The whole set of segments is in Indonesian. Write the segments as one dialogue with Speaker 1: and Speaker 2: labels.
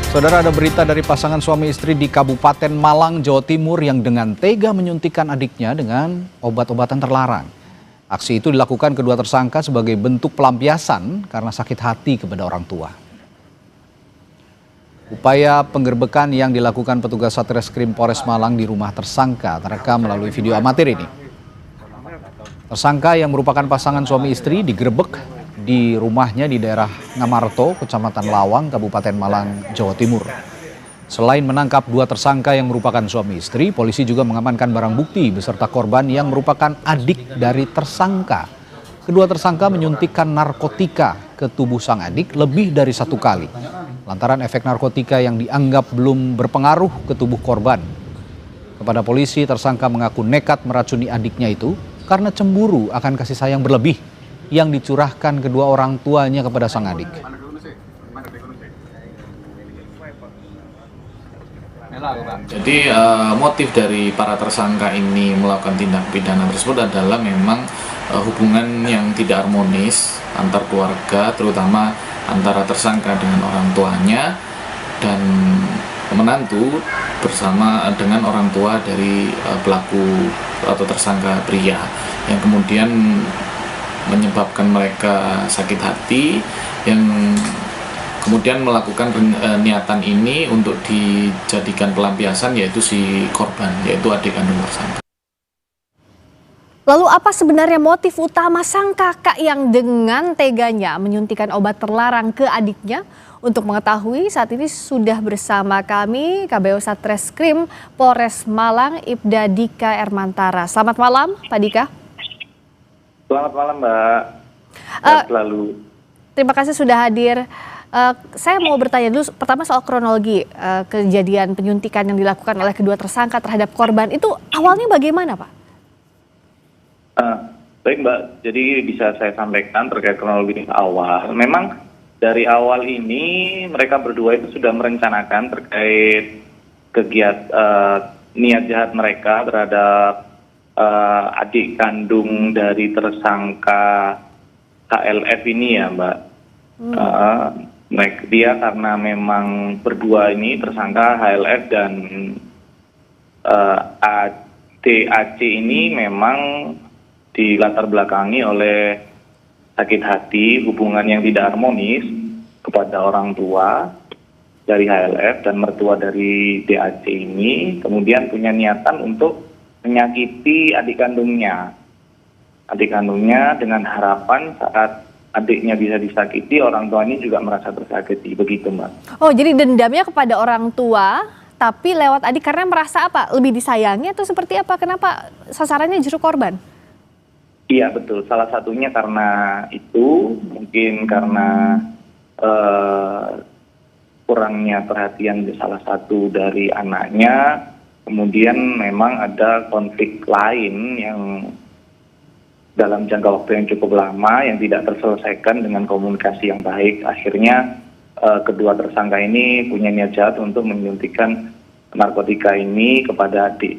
Speaker 1: Saudara, ada berita dari pasangan suami istri di Kabupaten Malang, Jawa Timur yang dengan tega menyuntikkan adiknya dengan obat-obatan terlarang. Aksi itu dilakukan kedua tersangka sebagai bentuk pelampiasan karena sakit hati kepada orang tua. Upaya penggerbekan yang dilakukan petugas Satreskrim Polres Malang di rumah tersangka terekam melalui video amatir ini. Tersangka yang merupakan pasangan suami istri digerebek di rumahnya di daerah Ngamarto, Kecamatan Lawang, Kabupaten Malang, Jawa Timur. Selain menangkap dua tersangka yang merupakan suami istri, polisi juga mengamankan barang bukti beserta korban yang merupakan adik dari tersangka. Kedua tersangka menyuntikkan narkotika ke tubuh sang adik lebih dari satu kali, lantaran efek narkotika yang dianggap belum berpengaruh ke tubuh korban. Kepada polisi, tersangka mengaku nekat meracuni adiknya itu karena cemburu akan kasih sayang berlebih yang dicurahkan kedua orang tuanya kepada sang adik.
Speaker 2: Jadi motif dari para tersangka ini melakukan tindak pidana tersebut adalah memang hubungan yang tidak harmonis antar keluarga, terutama antara tersangka dengan orang tuanya dan menantu bersama dengan orang tua dari pelaku atau tersangka pria, yang kemudian menyebabkan mereka sakit hati, yang kemudian melakukan niatan ini untuk dijadikan pelampiasan, yaitu si korban, yaitu adik kandung tersangka.
Speaker 3: Lalu apa sebenarnya motif utama sang kakak yang dengan teganya menyuntikkan obat terlarang ke adiknya? Untuk mengetahui, saat ini sudah bersama kami KBO Satreskrim Polres Malang, Ibda Dika Ermantara. Selamat malam, Pak Dika.
Speaker 4: Selamat malam, Mbak. Selalu.
Speaker 3: Terima kasih sudah hadir. Saya mau bertanya dulu, pertama soal kronologi kejadian penyuntikan yang dilakukan oleh kedua tersangka terhadap korban. Itu awalnya bagaimana, Pak?
Speaker 4: Baik, Mbak. Jadi bisa saya sampaikan terkait kronologi awal. Memang dari awal ini mereka berdua itu sudah merencanakan terkait kegiatan niat jahat mereka terhadap adik kandung dari tersangka HLF ini ya, Mbak. Dia karena memang berdua ini tersangka HLF dan DAC ini memang dilatar belakangi oleh sakit hati, hubungan yang tidak harmonis kepada orang tua dari HLF dan mertua dari DAC ini, kemudian punya niatan untuk menyakiti adik kandungnya dengan harapan saat adiknya bisa disakiti, orang tua ini juga merasa tersakiti, begitu, Mbak.
Speaker 3: Oh, jadi dendamnya kepada orang tua, tapi lewat adik karena merasa apa? Lebih disayangi atau seperti apa? Kenapa sasarannya justru korban?
Speaker 4: Iya, betul. Salah satunya karena itu, mungkin karena kurangnya perhatian salah satu dari anaknya. Kemudian memang ada konflik lain yang dalam jangka waktu yang cukup lama yang tidak terselesaikan dengan komunikasi yang baik. Akhirnya kedua tersangka ini punya niat jahat untuk menyuntikkan narkotika ini kepada adik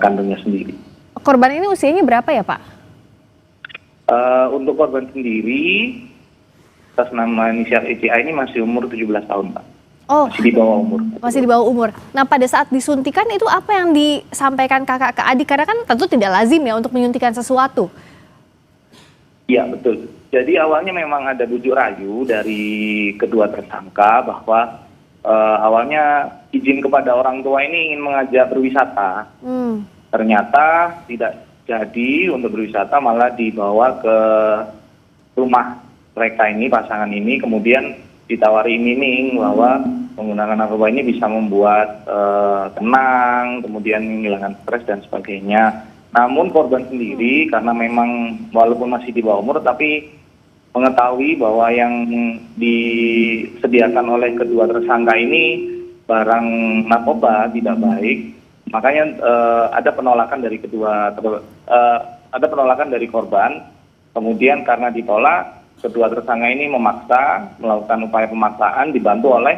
Speaker 4: kandungnya sendiri.
Speaker 3: Korban ini usianya berapa ya, Pak?
Speaker 4: Untuk korban sendiri, atas nama inisial ECA ini masih umur 17 tahun, Pak.
Speaker 3: Oh,
Speaker 4: masih di bawah umur.
Speaker 3: Masih di bawah umur. Nah, pada saat disuntikan itu apa yang disampaikan kakak ke adik? Karena kan tentu tidak lazim ya untuk menyuntikkan sesuatu.
Speaker 4: Iya, betul. Jadi awalnya memang ada bujuk rayu dari kedua tersangka bahwa awalnya izin kepada orang tua ini ingin mengajak berwisata. Ternyata tidak jadi untuk berwisata, malah dibawa ke rumah mereka ini, pasangan ini, kemudian ditawari iming-iming bahwa menggunakan narkoba ini bisa membuat tenang, kemudian menghilangkan stres dan sebagainya. Namun korban sendiri karena memang walaupun masih di bawah umur tapi mengetahui bahwa yang disediakan oleh kedua tersangka ini barang narkoba tidak baik, makanya ada penolakan dari korban. Kemudian karena ditolak, kedua tersangka ini memaksa melakukan upaya pemaksaan dibantu oleh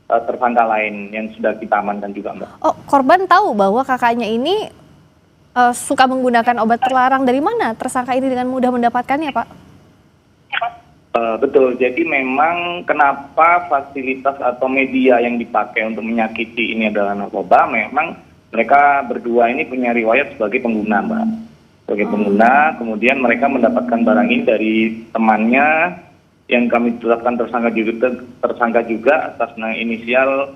Speaker 4: tersangka lain yang sudah kita amankan juga, Mbak.
Speaker 3: Oh, korban tahu bahwa kakaknya ini suka menggunakan obat terlarang. Dari mana tersangka ini dengan mudah mendapatkannya, Pak?
Speaker 4: Betul, jadi memang kenapa fasilitas atau media yang dipakai untuk menyakiti ini adalah narkoba, memang mereka berdua ini punya riwayat sebagai pengguna, Mbak. Sebagai pengguna, kemudian mereka mendapatkan barang ini dari temannya yang kami tetapkan tersangka juga atas nama inisial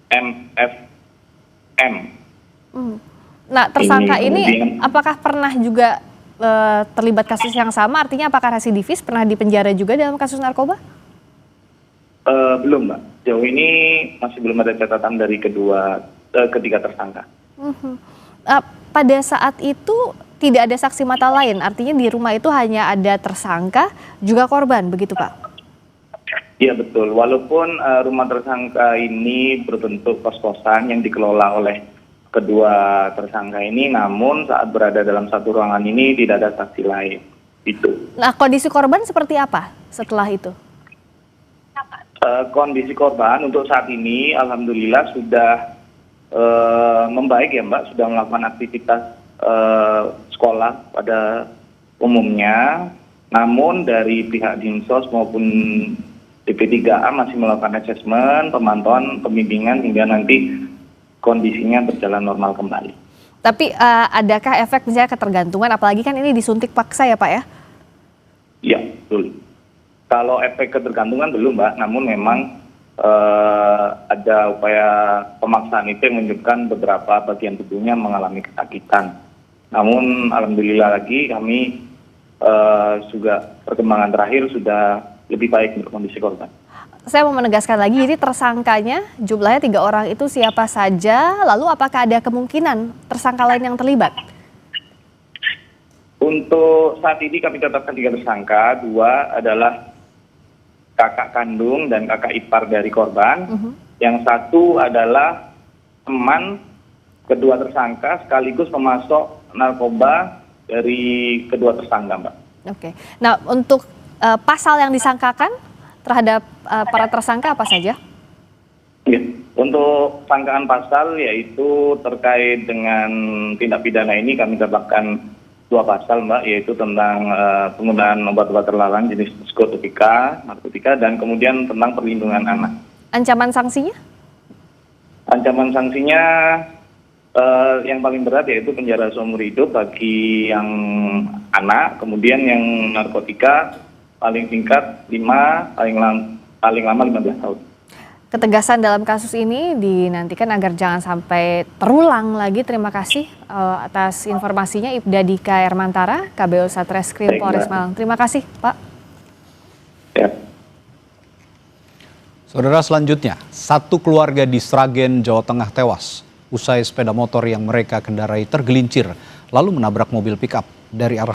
Speaker 4: MFM.
Speaker 3: Nah, tersangka ini
Speaker 4: kemudian,
Speaker 3: apakah pernah juga terlibat kasus yang sama? Artinya apakah residivis, pernah dipenjara juga dalam kasus narkoba?
Speaker 4: belum, Mbak. Jauh ini masih belum ada catatan dari ketiga tersangka.
Speaker 3: Pada saat itu tidak ada saksi mata lain, artinya di rumah itu hanya ada tersangka juga korban, begitu Pak?
Speaker 4: Iya betul, walaupun rumah tersangka ini berbentuk kos-kosan yang dikelola oleh kedua tersangka ini, namun saat berada dalam satu ruangan ini tidak ada saksi lain. Itu.
Speaker 3: Nah, kondisi korban seperti apa setelah itu?
Speaker 4: Kondisi korban untuk saat ini alhamdulillah sudah membaik ya Mbak, sudah melakukan aktivitas sekolah pada umumnya, namun dari pihak Dinsos maupun DP3A masih melakukan asesmen, pemantauan, pembimbingan hingga nanti kondisinya berjalan normal kembali.
Speaker 3: Tapi adakah efek misalnya ketergantungan, apalagi kan ini disuntik paksa ya Pak ya?
Speaker 4: Iya, betul. Kalau efek ketergantungan belum Mbak, namun memang ada upaya pemaksaan itu yang menunjukkan beberapa bagian tubuhnya mengalami kesakitan. Namun alhamdulillah lagi kami juga perkembangan terakhir sudah lebih baik untuk kondisi korban.
Speaker 3: Saya mau menegaskan lagi, jadi tersangkanya jumlahnya 3 orang itu siapa saja, lalu apakah ada kemungkinan tersangka lain yang terlibat?
Speaker 4: Untuk saat ini kami tetapkan 3 tersangka, 2 adalah kakak kandung dan kakak ipar dari korban, yang 1 adalah teman kedua tersangka sekaligus pemasok narkoba dari kedua tersangka, Mbak.
Speaker 3: Oke, nah untuk pasal yang disangkakan terhadap para tersangka apa saja?
Speaker 4: Ya, untuk sangkaan pasal yaitu terkait dengan tindak pidana ini kami tetapkan 2 pasal Mbak, yaitu tentang penggunaan obat-obat terlarang jenis narkotika, dan kemudian tentang perlindungan anak.
Speaker 3: Ancaman sanksinya?
Speaker 4: Ancaman sanksinya yang paling berat yaitu penjara seumur hidup bagi yang anak, kemudian yang narkotika paling singkat 5, paling lama 15 tahun.
Speaker 3: Ketegasan dalam kasus ini dinantikan agar jangan sampai terulang lagi. Terima kasih atas informasinya Ibda Dika Hermantara, KBO Satreskrim Polres Malang. Terima kasih Pak.
Speaker 4: Ya.
Speaker 1: Saudara, selanjutnya, 1 keluarga di Sragen, Jawa Tengah tewas usai sepeda motor yang mereka kendarai tergelincir lalu menabrak mobil pickup dari arah